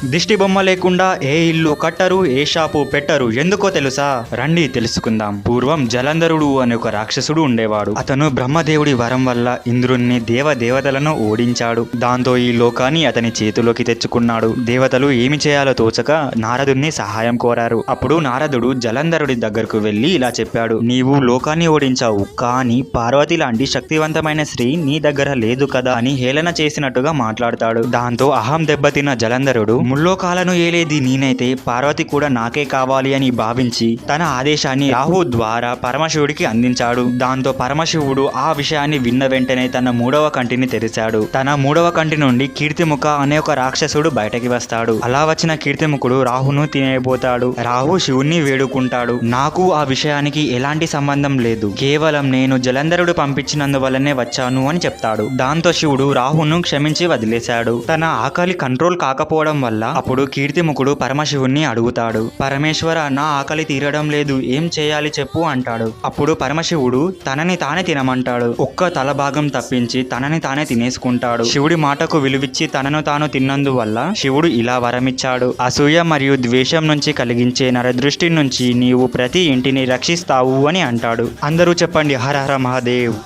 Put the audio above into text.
దిష్టి బొమ్మ లేకుండా ఏ ఇల్లు కట్టరు, ఏ షాపు పెట్టరు. ఎందుకో తెలుసా? రండి తెలుసుకుందాం. పూర్వం జలంధరుడు అనే ఒక రాక్షసుడు ఉండేవాడు. అతను బ్రహ్మదేవుడి వరం వల్ల ఇంద్రుణ్ణి దేవతలను ఓడించాడు. దాంతో ఈ లోకాన్ని అతని చేతిలోకి తెచ్చుకున్నాడు. దేవతలు ఏమి చేయాలో తోచక నారదుడిని సహాయం కోరారు. అప్పుడు నారదుడు జలంధరుడి దగ్గరకు వెళ్లి ఇలా చెప్పాడు: నీవు లోకాన్ని ఓడించావు, కానీ పార్వతి లాంటి శక్తివంతమైన స్త్రీ నీ దగ్గర లేదు కదా అని హేళన చేసినట్టుగా మాట్లాడతాడు. దాంతో అహం దెబ్బతిన్న జలంధరుడు, ముల్లోకాలను ఏలేది నేనైతే పార్వతి కూడా నాకే కావాలి అని భావించి తన ఆదేశాన్ని రాహు ద్వారా పరమశివుడికి అందించాడు. దాంతో పరమశివుడు ఆ విషయాన్ని విన్న వెంటనే తన మూడవ కంటిని తెరిచాడు. తన మూడవ కంటి నుండి కీర్తిముఖ అనే ఒక రాక్షసుడు బయటకి వస్తాడు. అలా వచ్చిన కీర్తిముఖుడు రాహును తినేయబోతాడు. రాహు శివుణ్ణి వేడుకుంటాడు, నాకు ఆ విషయానికి ఎలాంటి సంబంధం లేదు, కేవలం నేను జలంధరుడు పంపించినందువల్లనే వచ్చాను అని చెప్తాడు. దాంతో శివుడు రాహును క్షమించి వదిలేశాడు. తన ఆకలి కంట్రోల్ కాకపోవడం వల్ల అప్పుడు కీర్తిముఖుడు పరమశివుణ్ణి అడుగుతాడు, పరమేశ్వర, నా ఆకలి తీరడం లేదు, ఏం చేయాలి చెప్పు అంటాడు. అప్పుడు పరమశివుడు తనని తానే తినమంటాడు. ఒక్క తల భాగం తప్పించి తనని తానే తినేసుకుంటాడు. శివుడి మాటకు విలువిచ్చి తనను తాను తిన్నందువల్ల శివుడు ఇలా వరమిచ్చాడు: అసూయ మరియు ద్వేషం నుంచి కలిగించే నరదృష్టి నుంచి నీవు ప్రతి ఇంటిని రక్షిస్తావు అని అంటాడు. అందరూ చెప్పండి, హర హర మహాదేవ్.